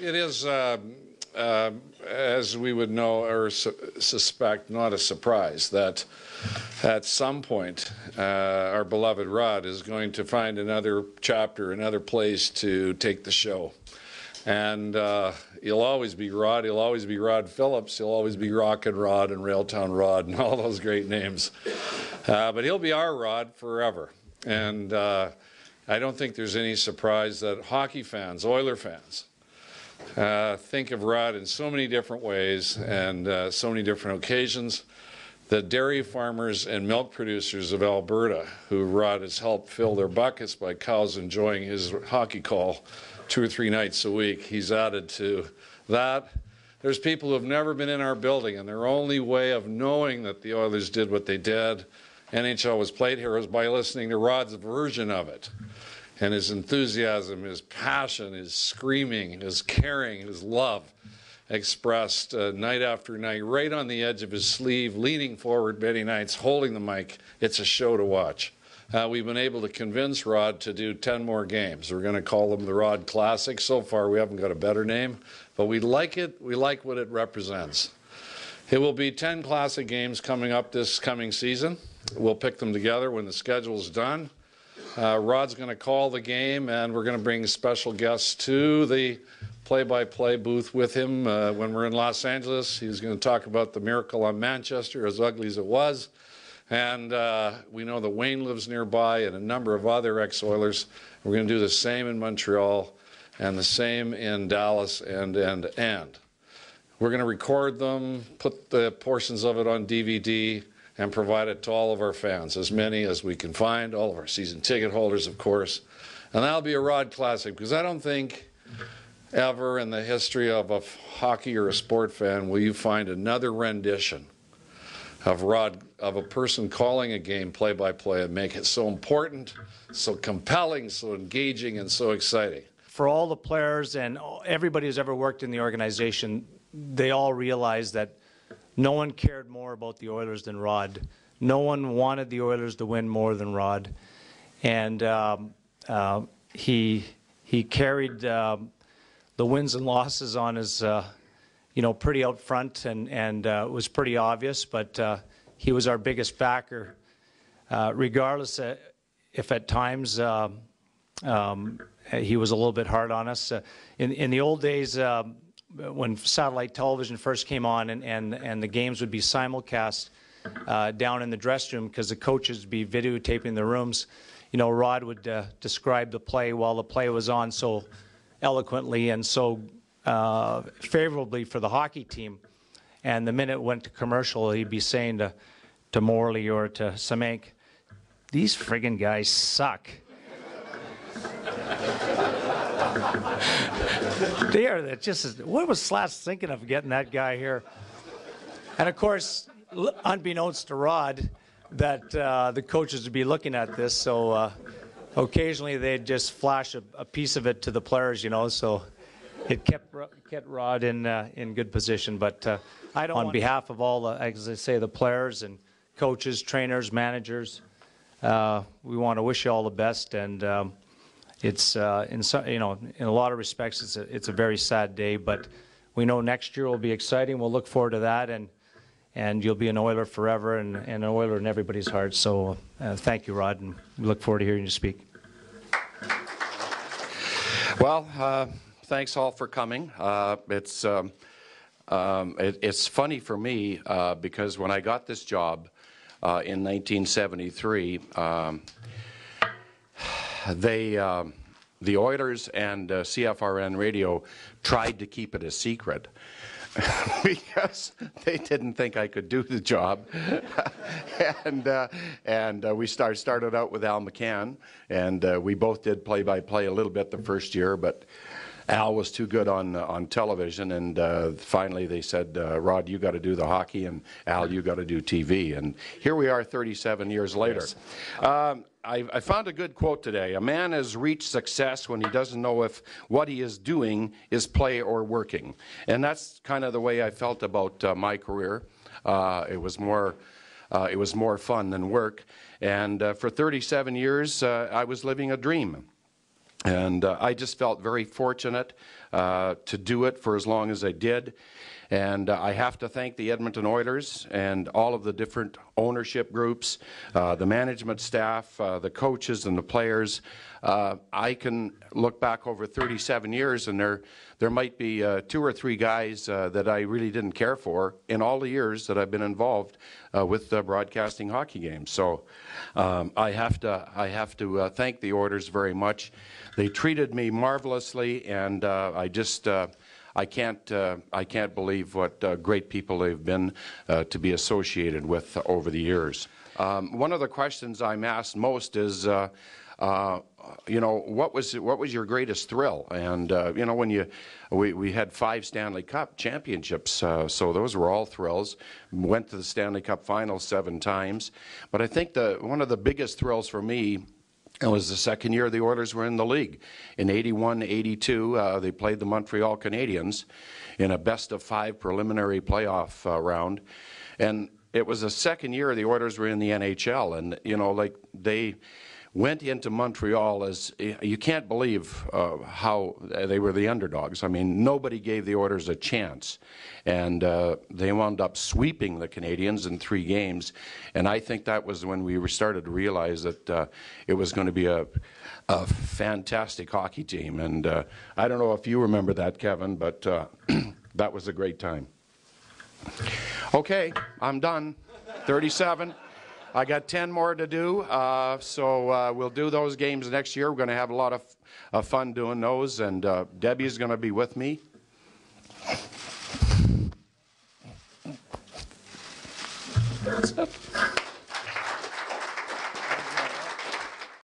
It is, as we would know or suspect, not a surprise that at some point our beloved Rod is going to find another chapter, another place to take the show. And he'll always be Rod. He'll always be Rod Phillips. He'll always be Rockin' Rod and Railtown Rod and all those great names. But he'll be our Rod forever. And I don't think there's any surprise that hockey fans, Oiler fans, think of Rod in so many different ways and so many different occasions. The dairy farmers and milk producers of Alberta, who Rod has helped fill their buckets by cows enjoying his hockey call 2 or 3 nights a week, he's added to that. There's people who have never been in our building, and their only way of knowing that the Oilers did what they did, NHL was played here, was by listening to Rod's version of it. And his enthusiasm, his passion, his screaming, his caring, his love expressed night after night, right on the edge of his sleeve, leaning forward many nights, holding the mic. It's a show to watch. We've been able to convince Rod to do 10 more games. We're going to call them the Rod Classic. So far, we haven't got a better name, but we like it. We like what it represents. It will be 10 classic games coming up this coming season. We'll pick them together when the schedule's done. Rod's going to call the game, and we're going to bring special guests to the play-by-play booth with him when we're in Los Angeles. He's going to talk about the miracle on Manchester, as ugly as it was. And we know that Wayne lives nearby and a number of other ex-Oilers. We're going to do the same in Montreal and the same in Dallas and. We're going to record them, put the portions of it on DVD, and provide it to all of our fans, as many as we can find, all of our season ticket holders, of course. And that'll be a Rod Classic, because I don't think ever in the history of a hockey or a sport fan will you find another rendition of Rod, of a person calling a game play-by-play and make it so important, so compelling, so engaging, and so exciting. For all the players and everybody who's ever worked in the organization, they all realize that no one cared more about the Oilers than Rod. No one wanted the Oilers to win more than Rod. And he carried the wins and losses on his, pretty out front, and it was pretty obvious. But he was our biggest backer, regardless if at times he was a little bit hard on us. In the old days, when satellite television first came on and the games would be simulcast down in the dressing room because the coaches would be videotaping the rooms, Rod would describe the play while the play was on so eloquently and so favorably for the hockey team. And the minute it went to commercial, he'd be saying to Morley or to Semenk, "These friggin' guys suck." What was Slats thinking of getting that guy here? And of course, unbeknownst to Rod, that the coaches would be looking at this, so occasionally they'd just flash a piece of it to the players, so it kept Rod in good position. But on behalf of all, as I say, the players and coaches, trainers, managers, we want to wish you all the best. And it's in a lot of respects, it's a very sad day, but we know next year will be exciting. We'll look forward to that, and you'll be an Oiler forever, and an Oiler in everybody's heart. So thank you, Rod, and we look forward to hearing you speak. Well, thanks all for coming. It's funny for me because when I got this job in 1973. The Oilers and CFRN Radio tried to keep it a secret because they didn't think I could do the job. and we started out with Al McCann, and we both did play-by-play a little bit the first year, but Al was too good on television, and finally they said, Rod, you got to do the hockey, and Al, you got to do TV. And here we are 37 years later. Yes. I found a good quote today. A man has reached success when he doesn't know if what he is doing is play or working. And that's kind of the way I felt about my career. It was more fun than work. And for 37 years, I was living a dream. And I just felt very fortunate to do it for as long as I did. And I have to thank the Edmonton Oilers and all of the different ownership groups, the management staff, the coaches and the players. I can look back over 37 years and there might be 2 or 3 guys that I really didn't care for in all the years that I've been involved with broadcasting hockey games. So I have to thank the Oilers very much. They treated me marvelously, and I can't believe what great people they've been to be associated with over the years. One of the questions I'm asked most is, you know, what was your greatest thrill? And you know, when we had 5 Stanley Cup championships, so those were all thrills. Went to the Stanley Cup Finals 7 times, but I think one of the biggest thrills for me, it was the second year the Oilers were in the league. In 81-82, they played the Montreal Canadiens in a best-of-5 preliminary playoff round. And it was the second year the Oilers were in the NHL. And, you know, like, they went into Montreal as, you can't believe how they were the underdogs. I mean, nobody gave the Oilers a chance. And they wound up sweeping the Canadiens in 3 games. And I think that was when we started to realize that it was going to be a fantastic hockey team. And I don't know if you remember that, Kevin, but that was a great time. Okay, I'm done. 37. I got 10 more to do, so we'll do those games next year. We're going to have a lot of fun doing those, and Debbie's going to be with me. That's it.